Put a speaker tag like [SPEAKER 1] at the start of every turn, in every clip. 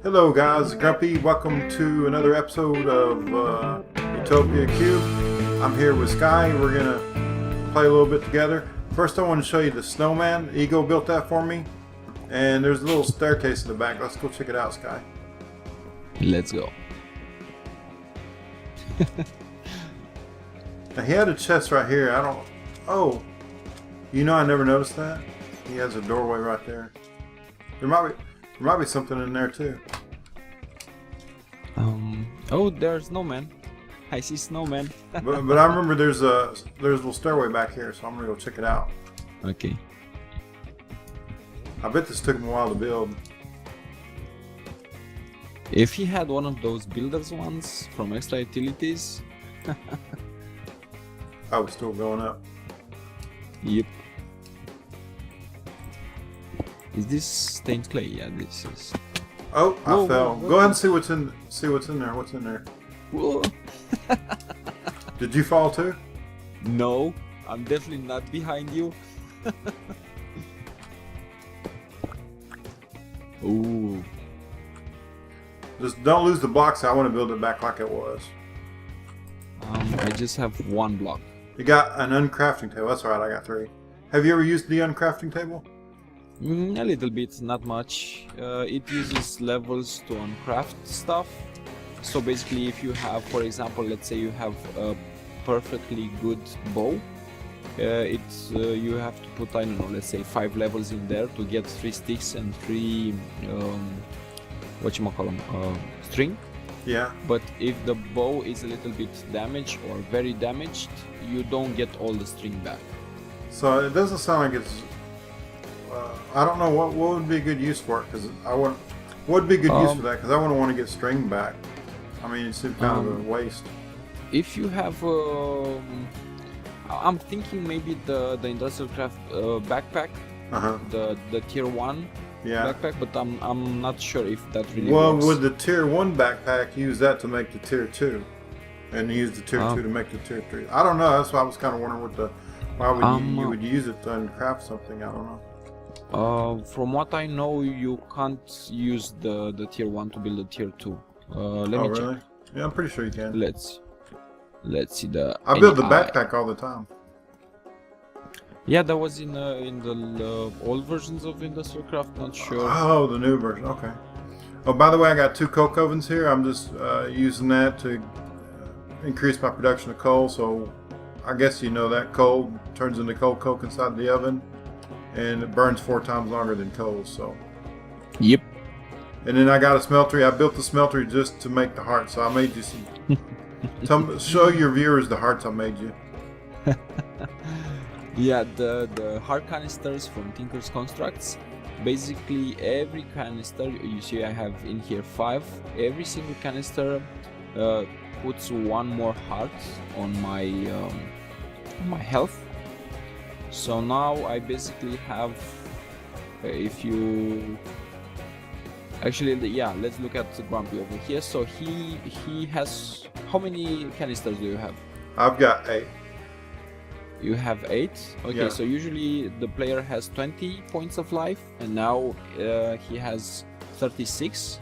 [SPEAKER 1] Hello guys, Grumpy. Welcome to another episode of Utopia Cube. I'm here with Sky. We're going to play a little bit together. First I want to show you the snowman. Ego built that for me. And there's a little staircase in the back. Let's go check it out, Sky.
[SPEAKER 2] Let's go.
[SPEAKER 1] Now he had a chest right here. Oh, you know I never noticed that? He has a doorway right there. There might be something in there too.
[SPEAKER 2] Oh, there's snowman. I see snowman.
[SPEAKER 1] but I remember there's a little stairway back here, so I'm gonna go check it out.
[SPEAKER 2] Okay.
[SPEAKER 1] I bet this took him a while to build.
[SPEAKER 2] If he had one of those builders ones from Extra Utilities.
[SPEAKER 1] I was still going up.
[SPEAKER 2] Yep. Is this stained clay? Yeah, this is.
[SPEAKER 1] Oh, I
[SPEAKER 2] Whoa,
[SPEAKER 1] fell.
[SPEAKER 2] whoa.
[SPEAKER 1] Go ahead and see what's in there. What's in there?
[SPEAKER 2] Whoa.
[SPEAKER 1] Did you fall too?
[SPEAKER 2] No, I'm definitely not behind you. Ooh.
[SPEAKER 1] Just don't lose the blocks. I want to build it back like it was.
[SPEAKER 2] I just have one block.
[SPEAKER 1] You got an uncrafting table. That's right. I got 3. Have you ever used the uncrafting table?
[SPEAKER 2] A little bit, not much. It uses levels to uncraft stuff. So basically, if you have, for example, let's say you have a perfectly good bow, you have to put, I don't know, let's say 5 levels in there to get 3 sticks and 3 string.
[SPEAKER 1] Yeah.
[SPEAKER 2] But if the bow is a little bit damaged or very damaged, you don't get all the string back.
[SPEAKER 1] So it doesn't sound like it's. I don't know what would be a good use for it, because what would be good use for that, because I wouldn't want to get string back. I mean, it seems kind of a waste.
[SPEAKER 2] If you have, I'm thinking maybe the industrial craft backpack, the tier 1 backpack, but I'm not sure if that really works.
[SPEAKER 1] Well, would the tier 1 backpack use that to make the tier 2, and use the tier 2 to make the tier 3? I don't know. That's why I was kind of wondering why you would use it to uncraft something. I don't know.
[SPEAKER 2] From what I know, you can't use the tier 1 to build a tier 2. Let me
[SPEAKER 1] really?
[SPEAKER 2] check.
[SPEAKER 1] Yeah, I'm pretty sure you can.
[SPEAKER 2] Let's see the.
[SPEAKER 1] I build the backpack all the time.
[SPEAKER 2] Yeah, that was in the old versions of Industrial Craft. Not sure.
[SPEAKER 1] Oh, the new version. Okay. Oh, by the way, I got 2 coke ovens here. I'm just using that to increase my production of coal. So I guess you know that coal turns into cold coke inside the oven, and it burns 4 times longer than coal. So.
[SPEAKER 2] Yep.
[SPEAKER 1] And then I got a smeltery. I built the smeltery just to make the hearts. So I made you some. Show your viewers the hearts I made you.
[SPEAKER 2] Yeah, the heart canisters from Tinker's Constructs. Basically, every canister you see, I have in here 5. Every single canister puts 1 more heart on my health. So now I basically have, if you actually, yeah, let's look at Grumpy over here. So he has, how many canisters do you have?
[SPEAKER 1] I've got 8.
[SPEAKER 2] You have 8? Okay,
[SPEAKER 1] yeah.
[SPEAKER 2] So usually the player has 20 points of life, and now he has 36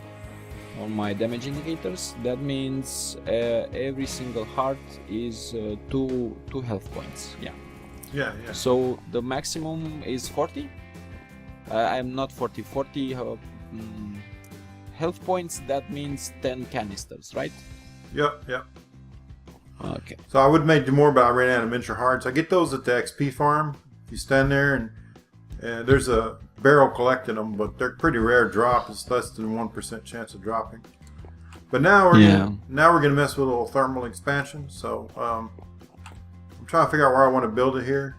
[SPEAKER 2] on my damage indicators. That means every single heart is 2 health points. Yeah.
[SPEAKER 1] Yeah.
[SPEAKER 2] So the maximum is 40. I'm not 40 health points. That means 10 canisters, right?
[SPEAKER 1] Yep.
[SPEAKER 2] Okay.
[SPEAKER 1] So I would have made you more, but I ran out of miniature hearts. I get those at the XP farm. If you stand there and there's a barrel collecting them, but they're pretty rare drop. It's less than 1% chance of dropping. But now we're gonna mess with a little thermal expansion. So I'm trying to figure out where I want to build it here.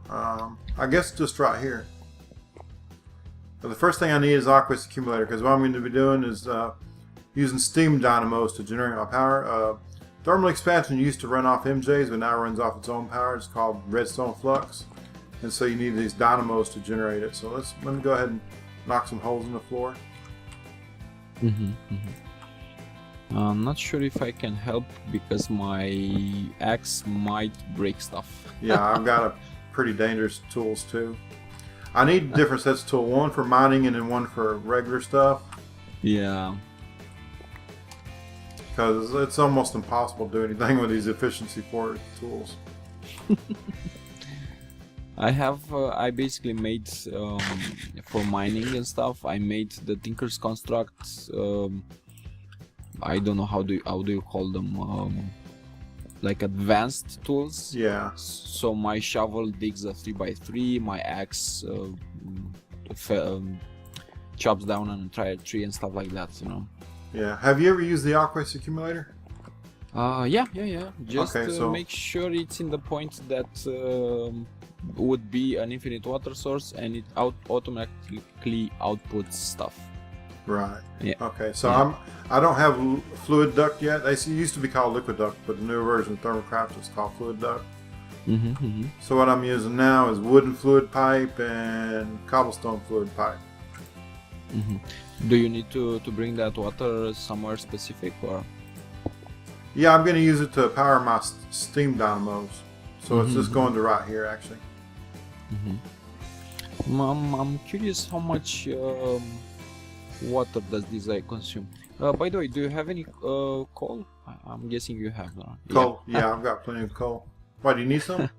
[SPEAKER 1] I guess just right here. But the first thing I need is Aqueous Accumulator, because what I'm going to be doing is using steam dynamos to generate my power. Thermal expansion used to run off MJs, but now runs off its own power. It's called redstone flux, and so you need these dynamos to generate it. So let me go ahead and knock some holes in the floor.
[SPEAKER 2] I'm not sure if I can help because my axe might break stuff.
[SPEAKER 1] Yeah, I've got a pretty dangerous tools too. I need different sets of tools, one for mining and then one for regular stuff.
[SPEAKER 2] Yeah.
[SPEAKER 1] because it's almost impossible to do anything with these efficiency 4 tools.
[SPEAKER 2] I basically made for mining and stuff. I made the Tinker's constructs. I don't know how do you call them, like advanced tools.
[SPEAKER 1] Yeah.
[SPEAKER 2] So my shovel digs a 3x3. My axe chops down an entire tree and stuff like that. You know.
[SPEAKER 1] Yeah. Have you ever used the Aquace accumulator?
[SPEAKER 2] Yeah. Just
[SPEAKER 1] Okay, so
[SPEAKER 2] make sure it's in the point that would be an infinite water source, and it automatically outputs stuff.
[SPEAKER 1] right.
[SPEAKER 2] Yeah.
[SPEAKER 1] Okay, so
[SPEAKER 2] Yeah.
[SPEAKER 1] I don't have fluid duct yet. They used to be called liquid duct, but the newer version of Thermocraft is called fluid duct. So what I'm using now is wooden fluid pipe and cobblestone fluid pipe.
[SPEAKER 2] Do you need to bring that water somewhere specific, or?
[SPEAKER 1] Yeah, I'm going to use it to power my steam dynamos. So it's just going to right here, actually.
[SPEAKER 2] I'm curious how much water does this consume. By the way, do you have any coal? I'm guessing you have.
[SPEAKER 1] Coal? Yeah, I've got plenty of coal. Why, do you need some?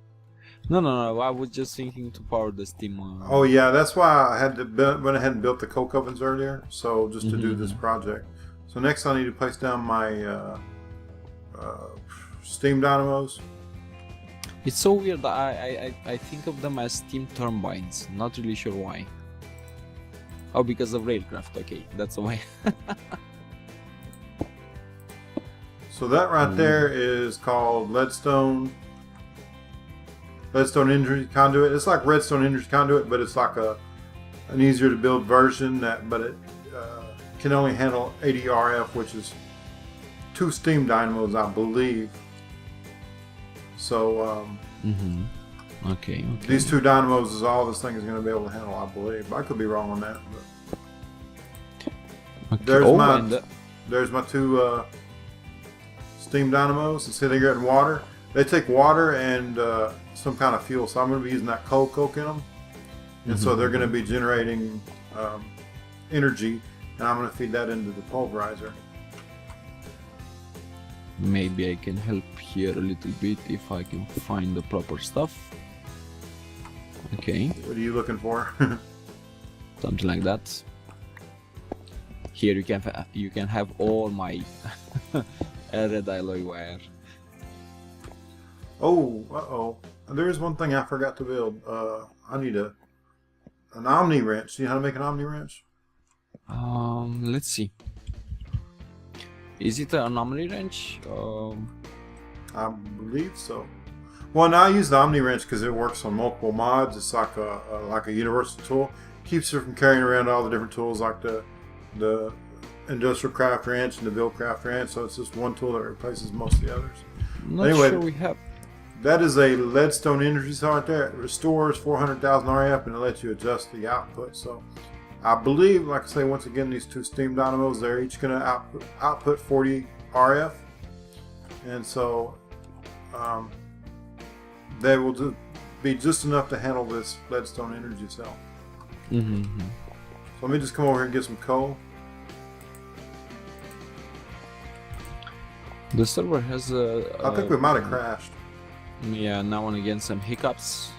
[SPEAKER 2] No. I was just thinking to power the steam.
[SPEAKER 1] Oh yeah, that's why I had to went ahead and built the coke ovens earlier. So just to do this project. So next I need to place down my steam dynamos.
[SPEAKER 2] It's so weird. I think of them as steam turbines. Not really sure why. Oh, because of railcraft. Okay, that's why.
[SPEAKER 1] So that right there is called leadstone energy conduit. It's like redstone energy conduit, but it's like an easier to build version but it can only handle 80 RF, which is 2 steam dynamos, I believe. So
[SPEAKER 2] Okay.
[SPEAKER 1] these 2 dynamos is all this thing is going to be able to handle, I believe. I could be wrong on that, but
[SPEAKER 2] Okay.
[SPEAKER 1] there's my 2 steam dynamos. And see, they're getting water. They take water and some kind of fuel, so I'm going to be using that coke in them, and so they're going to be generating energy, and I'm going to feed that into the pulverizer.
[SPEAKER 2] Maybe I can help here a little bit if I can find the proper stuff. Okay,
[SPEAKER 1] What are you looking for?
[SPEAKER 2] something like that. Here you can have all my red alloy wire.
[SPEAKER 1] Oh, there's one thing I forgot to build. I need an Omni wrench. Do you know how to make an Omni wrench?
[SPEAKER 2] Let's see. Is it an anomaly wrench?
[SPEAKER 1] I believe so. Well, now I use the Omni wrench because it works on multiple mods. It's like a universal tool. Keeps you from carrying around all the different tools like the industrial craft wrench and the Buildcraft wrench. So it's just one tool that replaces most of the others.
[SPEAKER 2] Not
[SPEAKER 1] Anyway,
[SPEAKER 2] sure we have.
[SPEAKER 1] That is a leadstone energy cell right there. It restores 400,000 RF and it lets you adjust the output. So I believe, like I say, once again, these 2 steam dynamos, they're each going to output 40 RF. And so they will be just enough to handle this leadstone energy cell. So let me just come over here and get some coal.
[SPEAKER 2] The server has
[SPEAKER 1] I think we might have crashed.
[SPEAKER 2] Yeah, now and again some hiccups.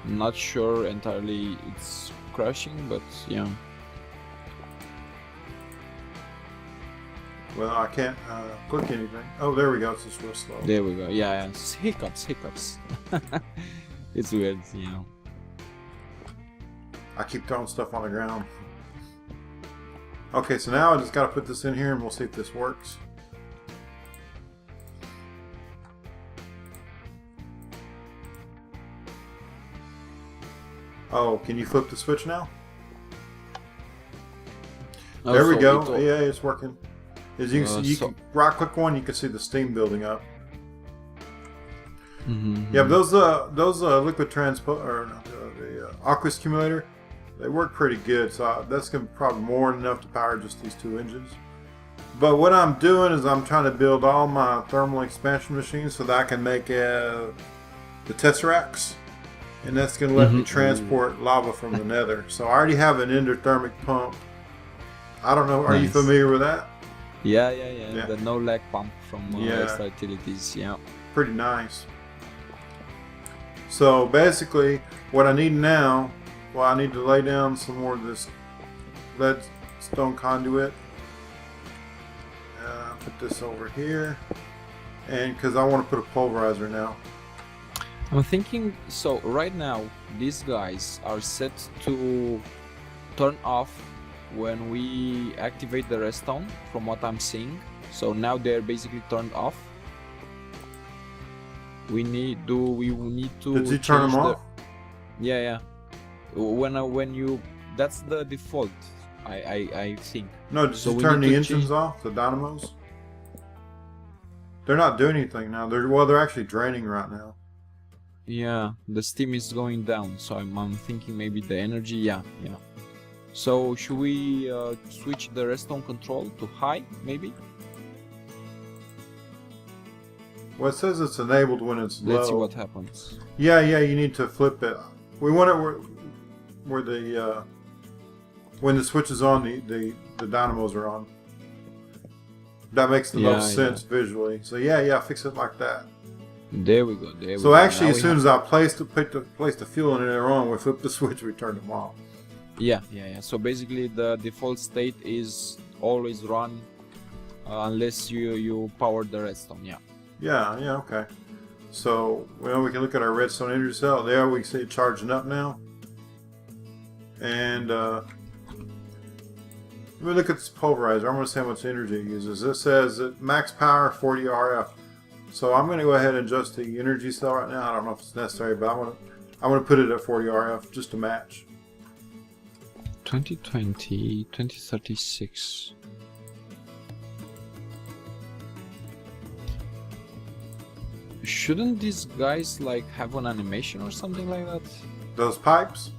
[SPEAKER 2] Not sure entirely it's crashing, but yeah.
[SPEAKER 1] Well, I can't click anything. Oh, there we go. It's just real slow.
[SPEAKER 2] There we go. Yeah, it's hiccups. It's weird, you know.
[SPEAKER 1] I keep throwing stuff on the ground. Okay, so now I just got to put this in here and we'll see if this works. Oh, can you flip the switch now?
[SPEAKER 2] Oh,
[SPEAKER 1] There we
[SPEAKER 2] so
[SPEAKER 1] go. Yeah, it's working. As you can see, you can right click one, you can see the steam building up. Yeah, but those liquid transport or the Aquace accumulator, they work pretty good. So that's gonna be probably more than enough to power just these 2 engines. But what I'm doing is I'm trying to build all my thermal expansion machines so that I can make the tesseracts. And that's going to let me transport lava from the nether. So I already have an endothermic pump. I don't know, are you familiar with that?
[SPEAKER 2] Yeah. The no lag pump from
[SPEAKER 1] Yeah.
[SPEAKER 2] extra utilities. Yeah.
[SPEAKER 1] Pretty nice. So basically, what I need now, well, I need to lay down some more of this leadstone conduit. Put this over here, and because I want to put a pulverizer now.
[SPEAKER 2] I'm thinking, so right now these guys are set to turn off when we activate the redstone, from what I'm seeing. So now they're basically turned off. We need to
[SPEAKER 1] Did you turn them off?
[SPEAKER 2] Yeah. When you, that's the default, I think.
[SPEAKER 1] No, did you turn the engines off, the dynamos? They're not doing anything now. They're actually draining right now.
[SPEAKER 2] Yeah, the steam is going down, so I'm thinking maybe the energy, yeah. So should we switch the redstone control to high, maybe?
[SPEAKER 1] Well, it says it's enabled when it's low.
[SPEAKER 2] Let's see what happens.
[SPEAKER 1] Yeah, you need to flip it. We want it where the when the switch is on, the dynamos are on. That makes the most sense visually. So yeah, fix it like that.
[SPEAKER 2] There we go.
[SPEAKER 1] So actually, as soon as I place the fuel in and they're on, we flip the switch, we turn them off.
[SPEAKER 2] Yeah. So basically, the default state is always run unless you power the redstone.
[SPEAKER 1] Yeah, okay. So, well, we can look at our redstone energy cell. There we can see it charging up now. And let me look at this pulverizer. I'm going to see how much energy it uses. It says that max power 40 RF. So I'm going to go ahead and adjust the energy cell right now. I don't know if it's necessary, but I'm going to put it at 40 RF just to match.
[SPEAKER 2] 2020, 2036. Shouldn't these guys like have an animation or something like that?
[SPEAKER 1] Those pipes?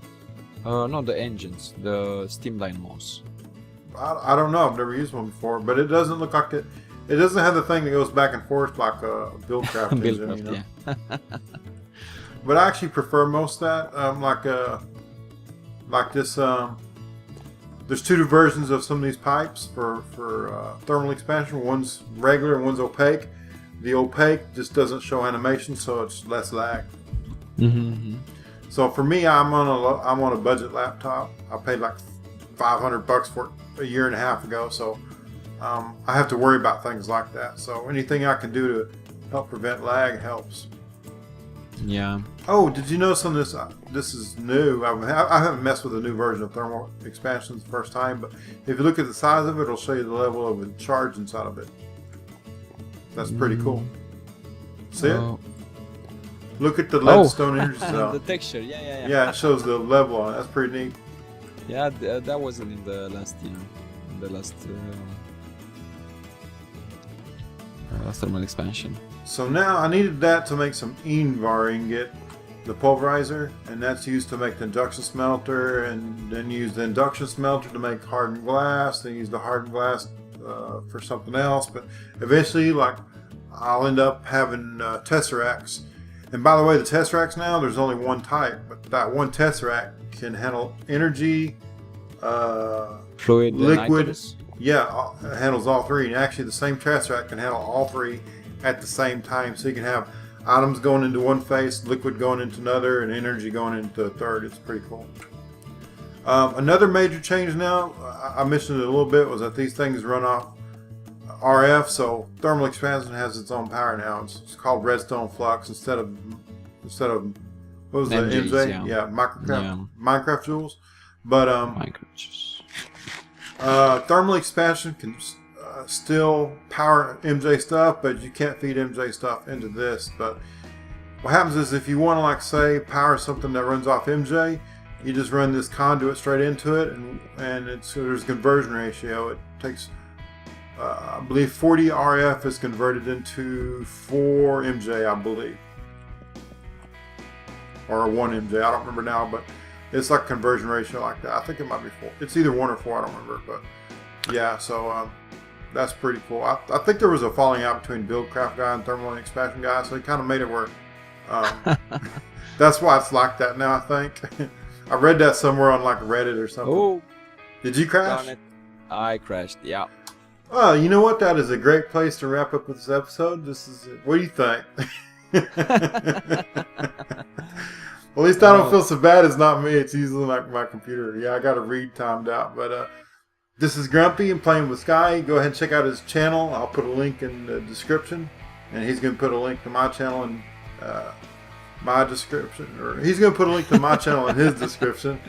[SPEAKER 2] No, the engines, the steam dynamos.
[SPEAKER 1] I don't know. I've never used one before, but it doesn't look like it. It doesn't have the thing that goes back and forth like a Buildcraft engine, you know?
[SPEAKER 2] Yeah.
[SPEAKER 1] But I actually prefer most of that. Like this. There's two versions of some of these pipes for thermal expansion. One's regular and one's opaque. The opaque just doesn't show animation, so it's less lag. So for me, I'm on a budget laptop. I paid like $500 for it a year and a half ago, so I have to worry about things like that. So anything I can do to help prevent lag helps.
[SPEAKER 2] Yeah.
[SPEAKER 1] Oh, did you know some of this? This is new. I haven't messed with a new version of thermal expansion the first time, but if you look at the size of it, it'll show you the level of charge inside of it. That's pretty cool. See it? Look at the leadstone energy cell.
[SPEAKER 2] The texture, yeah.
[SPEAKER 1] Yeah, it shows the level on it. That's pretty neat.
[SPEAKER 2] Yeah, that wasn't in the last, last thermal expansion.
[SPEAKER 1] So now I needed that to make some Invar ingot, the pulverizer, and that's used to make the induction smelter, and then use the induction smelter to make hardened glass, then use the hardened glass for something else. But eventually, like, I'll end up having tesseracts. And by the way, the tesseracts now, there's only one type, but that one tesseract can handle energy,
[SPEAKER 2] fluid,
[SPEAKER 1] liquid. Yeah, it handles all three. And actually, the same tesseract can handle all three at the same time. So you can have items going into one phase, liquid going into another, and energy going into a third. It's pretty cool. Another major change now, I mentioned it a little bit, was that these things run off RF, so thermal expansion has its own power now. It's called redstone flux instead of what was
[SPEAKER 2] MJs,
[SPEAKER 1] the MJ? Yeah, Minecraft joules. But thermal expansion can still power MJ stuff, but you can't feed MJ stuff into this. But what happens is if you want to, like, say, power something that runs off MJ, you just run this conduit straight into it, and there's a conversion ratio. It takes I believe 40 RF is converted into 4 MJ, I believe, or 1 MJ. I don't remember now, but it's like a conversion ratio like that. I think it might be 4. It's either 1 or 4. I don't remember, but yeah. So that's pretty cool. I think there was a falling out between Buildcraft guy and thermal expansion guy, so he kind of made it work. That's why it's like that now, I think. I read that somewhere on like Reddit or something.
[SPEAKER 2] Oh,
[SPEAKER 1] did you crash?
[SPEAKER 2] darn it. I crashed. Yeah.
[SPEAKER 1] Oh, you know what? That is a great place to wrap up this episode. This is it. What do you think? At least I don't feel so bad. It's not me. It's usually my computer. Yeah, I got to read timed out. But this is Grumpy and Playing with Sky. Go ahead and check out his channel. I'll put a link in the description. And he's going to put a link to my channel in my description. Or he's going to put a link to my channel in his description.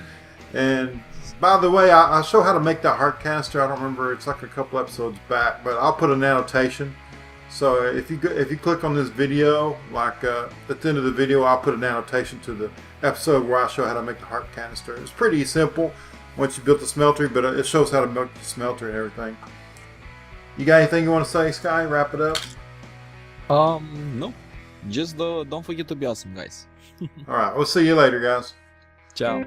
[SPEAKER 1] And by the way, I'll show how to make that heart canister. I don't remember. It's like a couple episodes back. But I'll put an annotation. So if you click on this video, like at the end of the video, I'll put an annotation to the episode where I show how to make the heart canister. It's pretty simple once you built the smelter, but it shows how to make the smelter and everything. You got anything you want to say, Sky? Wrap it up.
[SPEAKER 2] No, just don't forget to be awesome, guys.
[SPEAKER 1] All right, we'll see you later, guys.
[SPEAKER 2] Ciao.